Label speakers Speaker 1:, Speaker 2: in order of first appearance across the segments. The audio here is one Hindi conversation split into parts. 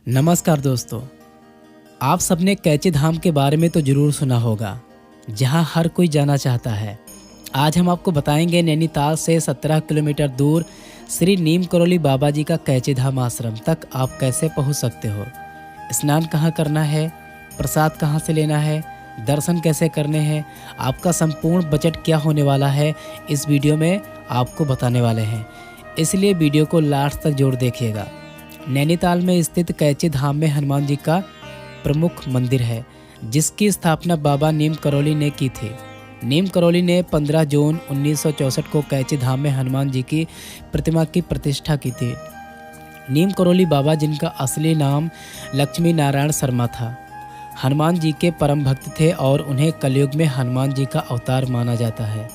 Speaker 1: नमस्कार दोस्तों। आप सबने कैची धाम के बारे में तो ज़रूर सुना होगा, जहां हर कोई जाना चाहता है। आज हम आपको बताएंगे नैनीताल से 17 किलोमीटर दूर श्री नीम करोली बाबा जी का कैची धाम आश्रम तक आप कैसे पहुंच सकते हो, स्नान कहां करना है, प्रसाद कहां से लेना है, दर्शन कैसे करने हैं, आपका संपूर्ण बजट क्या होने वाला है, इस वीडियो में आपको बताने वाले हैं। इसलिए वीडियो को लास्ट तक जरूर देखिएगा। नैनीताल में स्थित कैची धाम में हनुमान जी का प्रमुख मंदिर है, जिसकी स्थापना बाबा नीम करोली ने की थी। नीम करोली ने 15 जून 1964 को कैची धाम में हनुमान जी की प्रतिमा की प्रतिष्ठा की थी। नीम करोली बाबा, जिनका असली नाम लक्ष्मी नारायण शर्मा था, हनुमान जी के परम भक्त थे और उन्हें कलयुग में हनुमान जी का अवतार माना जाता है।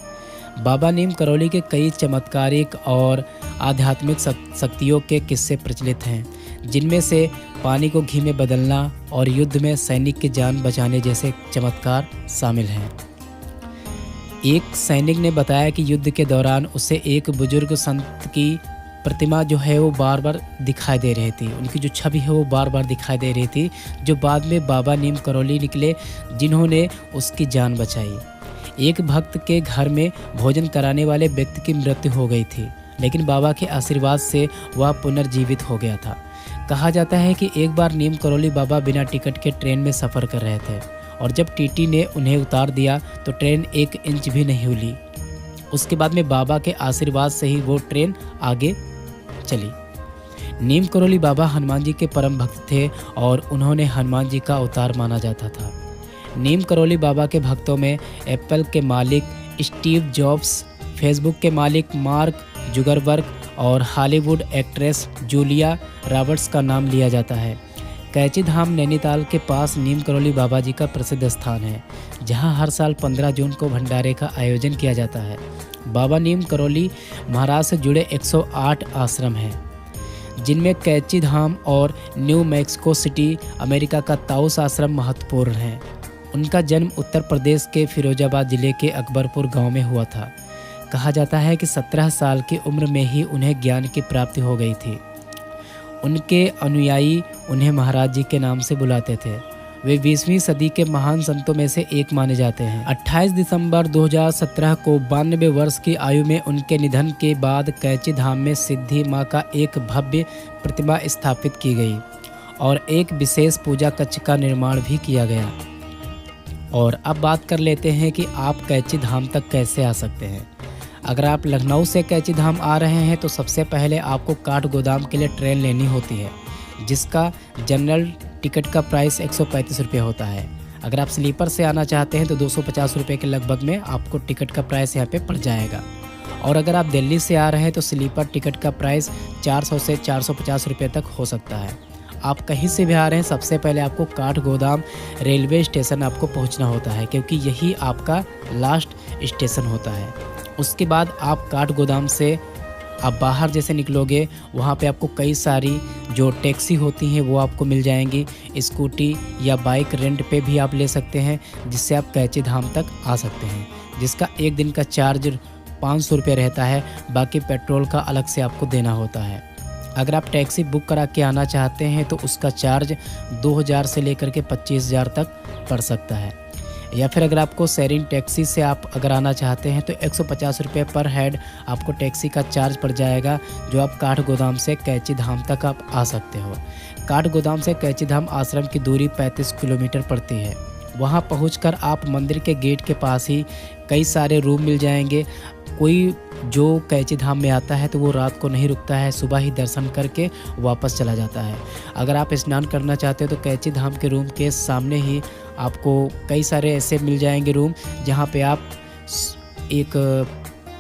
Speaker 1: बाबा नीम करोली के कई चमत्कारिक और आध्यात्मिक शक्तियों के किस्से प्रचलित हैं, जिनमें से पानी को घी में बदलना और युद्ध में सैनिक की जान बचाने जैसे चमत्कार शामिल हैं। एक सैनिक ने बताया कि युद्ध के दौरान उसे एक बुजुर्ग संत की प्रतिमा जो है वो बार बार दिखाई दे रही थी। उनकी जो छवि है वो बार बार दिखाई दे रही थी, जो बाद में बाबा नीम करोली निकले, जिन्होंने उसकी जान बचाई। एक भक्त के घर में भोजन कराने वाले व्यक्ति की मृत्यु हो गई थी, लेकिन बाबा के आशीर्वाद से वह पुनर्जीवित हो गया था। कहा जाता है कि एक बार नीम करोली बाबा बिना टिकट के ट्रेन में सफ़र कर रहे थे और जब टीटी ने उन्हें उतार दिया तो ट्रेन 1 इंच भी नहीं हिली। उसके बाद में बाबा के आशीर्वाद से ही वो ट्रेन आगे चली। नीम करोली बाबा हनुमान जी के परम भक्त थे और उन्होंने हनुमान जी का अवतार माना जाता था। नीम करोली बाबा के भक्तों में एप्पल के मालिक स्टीव जॉब्स, फेसबुक के मालिक मार्क जुगरबर्ग और हॉलीवुड एक्ट्रेस जूलिया रॉबर्ट्स का नाम लिया जाता है। कैची धाम नैनीताल के पास नीम करोली बाबा जी का प्रसिद्ध स्थान है, जहां हर साल 15 जून को भंडारे का आयोजन किया जाता है। बाबा नीम करोली महाराज से जुड़े 108 आश्रम हैं, जिनमें कैची धाम और न्यू मैक्सिको सिटी अमेरिका का ताउस आश्रम महत्वपूर्ण है। उनका जन्म उत्तर प्रदेश के फिरोजाबाद जिले के अकबरपुर गांव में हुआ था। कहा जाता है कि 17 साल की उम्र में ही उन्हें ज्ञान की प्राप्ति हो गई थी। उनके अनुयायी उन्हें महाराज जी के नाम से बुलाते थे। वे 20वीं सदी के महान संतों में से एक माने जाते हैं। 28 दिसंबर 2017 को 92 वर्ष की आयु में उनके निधन के बाद कैची धाम में सिद्धि माँ का एक भव्य प्रतिमा स्थापित की गई और एक विशेष पूजा कक्ष का निर्माण भी किया गया। और अब बात कर लेते हैं कि आप कैची धाम तक कैसे आ सकते हैं। अगर आप लखनऊ से कैची धाम आ रहे हैं तो सबसे पहले आपको काठगोदाम के लिए ट्रेन लेनी होती है, जिसका जनरल टिकट का प्राइस 135 रुपये होता है। अगर आप स्लीपर से आना चाहते हैं तो 250 रुपये के लगभग में आपको टिकट का प्राइस यहाँ पे पड़ जाएगा। और अगर आप दिल्ली से आ रहे हैं तो स्लीपर टिकट का प्राइस 400 से 450 रुपये तक हो सकता है। आप कहीं से भी आ रहे हैं, सबसे पहले आपको काठगोदाम रेलवे स्टेशन आपको पहुंचना होता है, क्योंकि यही आपका लास्ट स्टेशन होता है। उसके बाद आप काठगोदाम से आप बाहर जैसे निकलोगे, वहाँ पे आपको कई सारी जो टैक्सी होती हैं वो आपको मिल जाएंगी। स्कूटी या बाइक रेंट पे भी आप ले सकते हैं, जिससे आप कैची धाम तक आ सकते हैं, जिसका एक दिन का चार्ज 500 रुपये रहता है। बाकी पेट्रोल का अलग से आपको देना होता है। अगर आप टैक्सी बुक करा के आना चाहते हैं तो उसका चार्ज 2000 से लेकर के 25,000 तक पड़ सकता है। या फिर अगर आपको शेयरिंग टैक्सी से आप अगर आना चाहते हैं तो 150 रुपये पर हेड आपको टैक्सी का चार्ज पड़ जाएगा, जो आप काठगोदाम से कैची धाम तक आप आ सकते हो। काठगोदाम से कैची धाम आश्रम की दूरी 35 किलोमीटर पड़ती है। वहाँ पहुंचकर आप मंदिर के गेट के पास ही कई सारे रूम मिल जाएंगे। कोई जो कैची धाम में आता है तो वो रात को नहीं रुकता है, सुबह ही दर्शन करके वापस चला जाता है। अगर आप स्नान करना चाहते हो तो कैची धाम के रूम के सामने ही आपको कई सारे ऐसे मिल जाएंगे रूम, जहाँ पे आप एक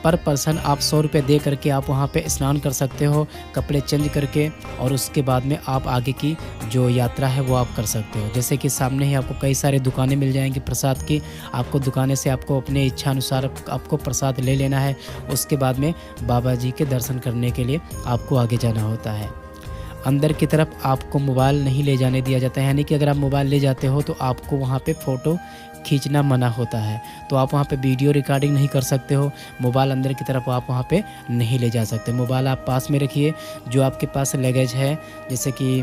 Speaker 1: पर पर्सन आप 100 रुपये दे करके आप वहाँ पे स्नान कर सकते हो, कपड़े चेंज करके, और उसके बाद में आप आगे की जो यात्रा है वो आप कर सकते हो। जैसे कि सामने ही आपको कई सारे दुकानें मिल जाएंगी प्रसाद की। आपको दुकानें से आपको अपने इच्छा अनुसार आपको प्रसाद ले लेना है। उसके बाद में बाबा जी के दर्शन करने के लिए आपको आगे जाना होता है। अंदर की तरफ आपको मोबाइल नहीं ले जाने दिया जाता है, यानी कि अगर आप मोबाइल ले जाते हो तो आपको वहाँ पे फ़ोटो खींचना मना होता है, तो आप वहाँ पे वीडियो रिकॉर्डिंग नहीं कर सकते हो। मोबाइल अंदर की तरफ आप वहाँ पे नहीं ले जा सकते। मोबाइल आप पास में रखिए। जो आपके पास लगेज है, जैसे कि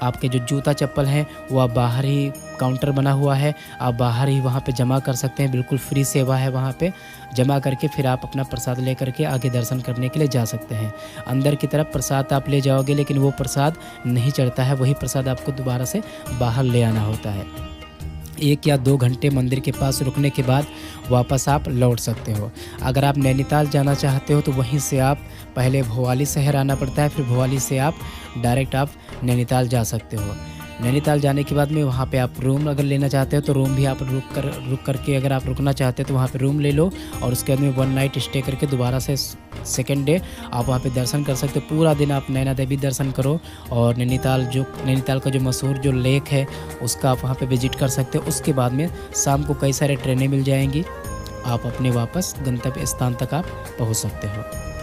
Speaker 1: आपके जो जूता चप्पल हैं वो आप बाहर ही, काउंटर बना हुआ है, आप बाहर ही वहाँ पे जमा कर सकते हैं। बिल्कुल फ्री सेवा है वहाँ पे। जमा करके फिर आप अपना प्रसाद लेकर के आगे दर्शन करने के लिए जा सकते हैं। अंदर की तरफ प्रसाद आप ले जाओगे, लेकिन वो प्रसाद नहीं चढ़ता है, वही प्रसाद आपको दोबारा से बाहर ले आना होता है। 1 या 2 घंटे मंदिर के पास रुकने के बाद वापस आप लौट सकते हो। अगर आप नैनीताल जाना चाहते हो तो वहीं से आप पहले भोवाली शहर आना पड़ता है, फिर भोवाली से आप डायरेक्ट आप नैनीताल जा सकते हो। नैनीताल जाने के बाद में वहाँ पे आप रूम अगर लेना चाहते हो तो रूम भी आप रुक करके, अगर आप रुकना चाहते हो तो वहाँ पे रूम ले लो, और उसके बाद में 1 नाइट स्टे करके दोबारा से सेकेंड डे आप वहाँ पे दर्शन कर सकते हो। पूरा दिन आप नैना देवी दर्शन करो, और नैनीताल का जो मशहूर जो लेक है उसका आप वहाँ पे विजिट कर सकते हो। उसके बाद में शाम को कई सारे ट्रेनें मिल जाएंगी, आप अपने वापस गंतव्य स्थान तक आप पहुँच सकते हो।